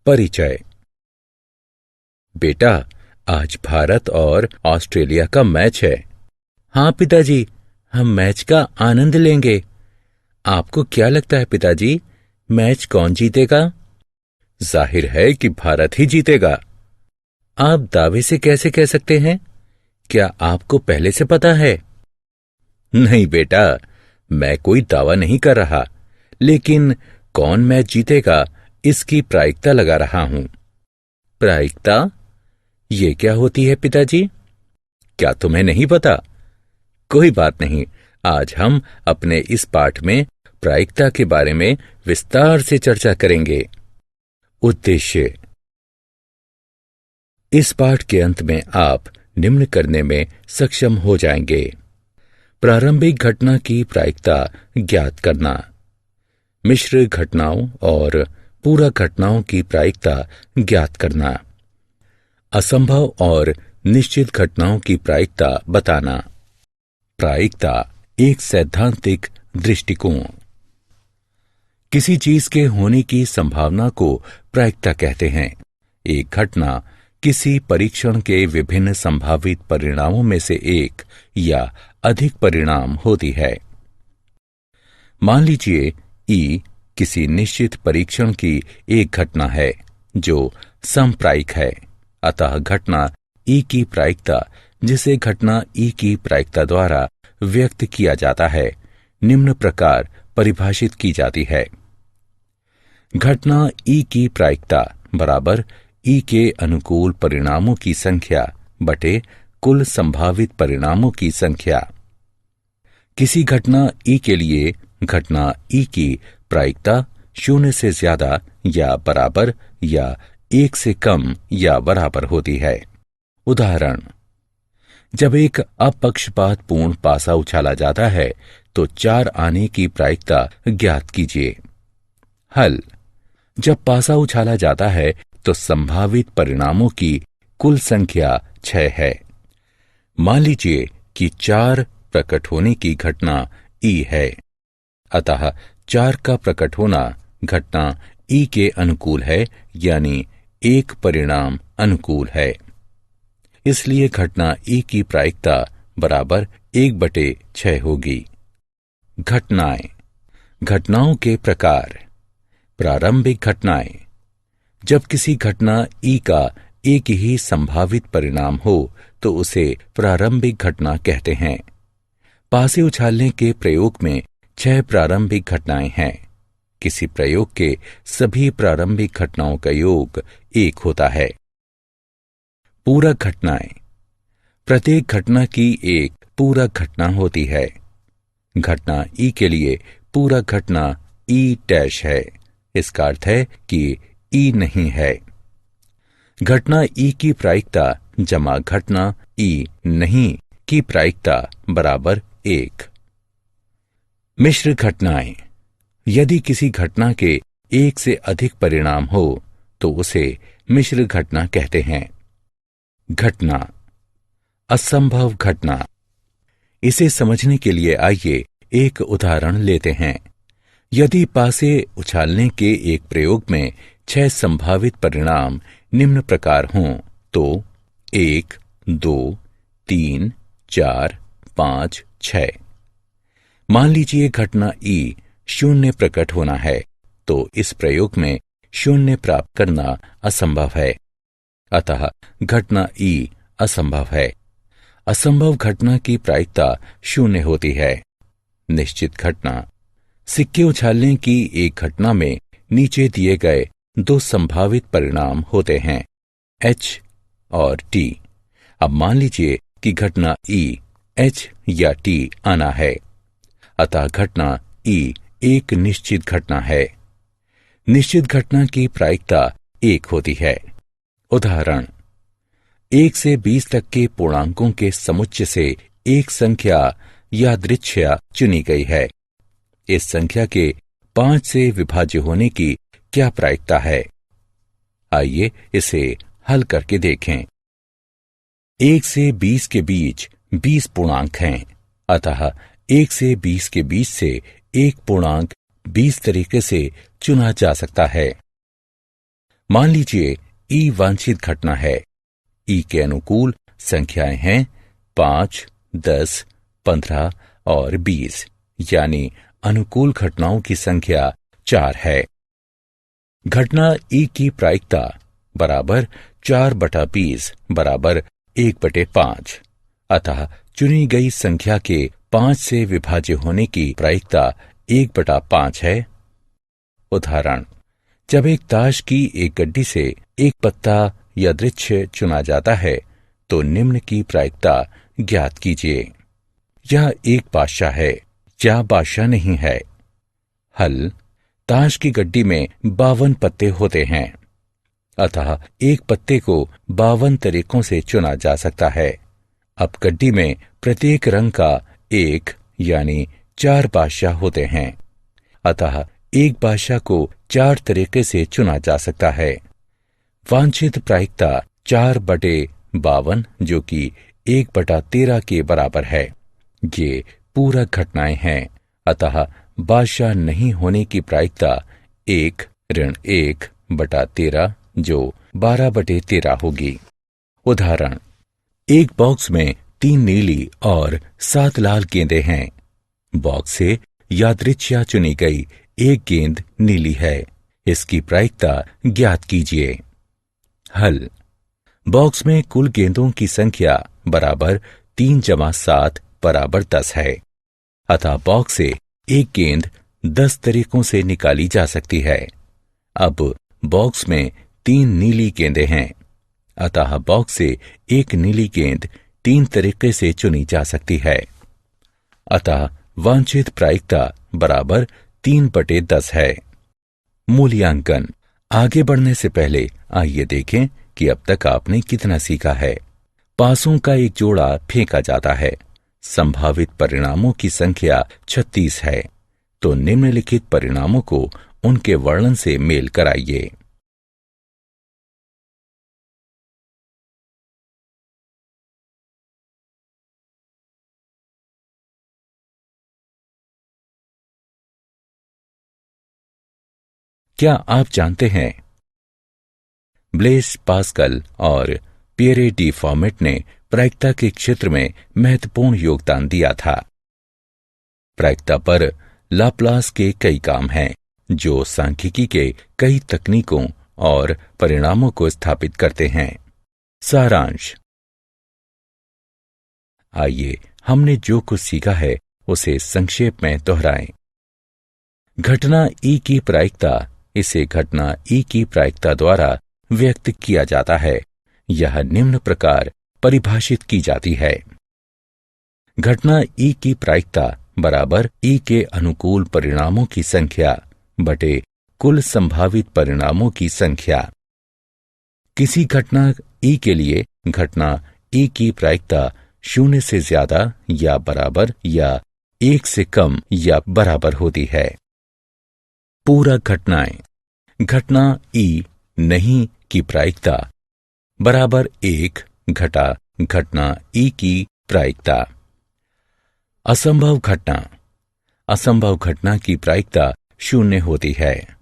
परिचय। बेटा, आज भारत और ऑस्ट्रेलिया का मैच है। हाँ पिताजी, हम मैच का आनंद लेंगे। आपको क्या लगता है पिताजी, मैच कौन जीतेगा? जाहिर है कि भारत ही जीतेगा। आप दावे से कैसे कह सकते हैं? क्या आपको पहले से पता है? नहीं बेटा, मैं कोई दावा नहीं कर रहा, लेकिन कौन मैच जीतेगा इसकी प्रायिकता लगा रहा हूं। प्रायिकता? ये क्या होती है पिताजी? क्या तुम्हें नहीं पता? कोई बात नहीं, आज हम अपने इस पाठ में प्रायिकता के बारे में विस्तार से चर्चा करेंगे। उद्देश्य। इस पाठ के अंत में आप निम्न करने में सक्षम हो जाएंगे। प्रारंभिक घटना की प्रायिकता ज्ञात करना, मिश्र घटनाओं और पूरक घटनाओं की प्रायिकता ज्ञात करना, असंभव और निश्चित घटनाओं की प्रायिकता बताना। प्रायिकता एक सैद्धांतिक दृष्टिकोण। किसी चीज के होने की संभावना को प्रायिकता कहते हैं। एक घटना किसी परीक्षण के विभिन्न संभावित परिणामों में से एक या अधिक परिणाम होती है। मान लीजिए ई किसी निश्चित परीक्षण की एक घटना है जो समप्रायिक है, अतः घटना ई की प्रायिकता, जिसे घटना ई की प्रायिकता द्वारा व्यक्त किया जाता है, निम्न प्रकार परिभाषित की जाती है। घटना ई की प्रायिकता बराबर ई के अनुकूल परिणामों की संख्या बटे कुल संभावित परिणामों की संख्या। किसी घटना ई के लिए घटना ई की प्रायिकता 0 से ज्यादा या बराबर या 1 से कम या बराबर होती है। उदाहरण, जब एक अपक्षपातपूर्ण पासा उछाला जाता है तो 4 आने की प्रायिकता ज्ञात कीजिए। हल, जब पासा उछाला जाता है तो संभावित परिणामों की कुल संख्या 6 है। मान लीजिए कि 4 प्रकट होने की घटना ई है, अतः 4 का प्रकट होना घटना ई के अनुकूल है, यानी 1 परिणाम अनुकूल है। इसलिए घटना ई की प्रायिकता बराबर 1/6 होगी। घटनाएं। घटनाओं के प्रकार। प्रारंभिक घटनाएं। जब किसी घटना ई का एक ही संभावित परिणाम हो तो उसे प्रारंभिक घटना कहते हैं। पासे उछालने के प्रयोग में 6 प्रारंभिक घटनाएं हैं। किसी प्रयोग के सभी प्रारंभिक घटनाओं का योग 1 होता है। पूरक घटनाएं। प्रत्येक घटना की एक पूरक घटना होती है। घटना ई के लिए पूरक घटना ई डैश है। इसका अर्थ है कि ई नहीं है। घटना ई की प्रायिकता जमा घटना ई नहीं की प्रायिकता बराबर 1। मिश्र घटनाएं। यदि किसी घटना के एक से अधिक परिणाम हो तो उसे मिश्र घटना कहते हैं। घटना। असंभव घटना। इसे समझने के लिए आइए एक उदाहरण लेते हैं। यदि पासे उछालने के एक प्रयोग में 6 संभावित परिणाम निम्न प्रकार हों तो 1, 2, 3, 4, 5, 6। मान लीजिए घटना ई 0 प्रकट होना है, तो इस प्रयोग में 0 प्राप्त करना असंभव है, अतः घटना ई असंभव है। असंभव घटना की प्रायिकता 0 होती है। निश्चित घटना। सिक्के उछालने की एक घटना में नीचे दिए गए 2 संभावित परिणाम होते हैं, H और T। अब मान लीजिए कि घटना E H या T आना है, अतः घटना E एक निश्चित घटना है। निश्चित घटना की प्रायिकता 1 होती है। उदाहरण, 1 से 20 तक के पूर्णांकों के समुच्चय से एक संख्या यादृच्छिक चुनी गई है। इस संख्या के 5 से विभाज्य होने की क्या प्रायिकता है? आइए इसे हल करके देखें। 1 से 20 के बीच 20 पूर्णांक हैं, अतः 1 से 20 के बीच से एक पूर्णांक 20 तरीके से चुना जा सकता है। मान लीजिए ई वांछित घटना है। ई के अनुकूल संख्याएं हैं 5, 10, 15 और 20, यानी अनुकूल घटनाओं की संख्या 4 है। घटना ई की प्रायिकता बराबर 4/20 बराबर 1/5, अतः चुनी गई संख्या के 5 से विभाज्य होने की प्रायिकता 1/5 है। उदाहरण, जब एक ताश की एक गड्डी से एक पत्ता यादृच्छिक चुना जाता है तो निम्न की प्रायिकता ज्ञात कीजिए। यह एक बादशाह है या बादशाह नहीं है। हल, ताश की गड्डी में 52 पत्ते होते हैं, अतः एक पत्ते को 52 तरीकों से चुना जा सकता है। अब गड्डी में प्रत्येक रंग का एक यानी 4 बादशाह होते हैं, अतः एक बादशाह को 4 तरीके से चुना जा सकता है। वांछित प्रायिकता 4/52 जो कि 1/13 के बराबर है। ये पूरक घटनाएं हैं, अतः बादशाह नहीं होने की प्रायिकता 1-1/13 जो 12/13 होगी। उदाहरण, एक बॉक्स में 3 नीली और 7 लाल गेंदें हैं। बॉक्स से यादृच्छिक चुनी गई एक गेंद नीली है। इसकी प्रायिकता ज्ञात कीजिए। हल, बॉक्स में कुल गेंदों की संख्या बराबर 3+7 बराबर 10 है, अतः बॉक्स से एक गेंद 10 तरीकों से निकाली जा सकती है। अब बॉक्स में 3 नीली गेंदें हैं, अतः बॉक्स से एक नीली गेंद 3 तरीके से चुनी जा सकती है। अतः वांछित प्रायिकता बराबर 3/10 है। मूल्यांकन। आगे बढ़ने से पहले आइए देखें कि अब तक आपने कितना सीखा है। पासों का एक जोड़ा फेंका जाता है। संभावित परिणामों की संख्या 36 है, तो निम्नलिखित परिणामों को उनके वर्णन से मेल कराइए। क्या आप जानते हैं, ब्लेस पास्कल और पियरे डी फॉर्मेट ने प्रायिकता के क्षेत्र में महत्वपूर्ण योगदान दिया था। प्रायिकता पर लाप्लास के कई काम हैं जो सांख्यिकी के कई तकनीकों और परिणामों को स्थापित करते हैं। सारांश। आइए हमने जो कुछ सीखा है उसे संक्षेप में दोहराएं। घटना ई की प्रायिकता, इसे घटना ई की प्रायिकता द्वारा व्यक्त किया जाता है। यह निम्न प्रकार परिभाषित की जाती है। घटना ई की प्रायिकता बराबर ई के अनुकूल परिणामों की संख्या बटे कुल संभावित परिणामों की संख्या। किसी घटना ई के लिए घटना ई की प्रायिकता 0 से ज्यादा या बराबर या 1 से कम या बराबर होती है। पूरक घटनाएं। घटना ई नहीं की प्रायिकता बराबर 1 घटा घटना ई की प्रायिकता। असंभव घटना। असंभव घटना की प्रायिकता 0 होती है।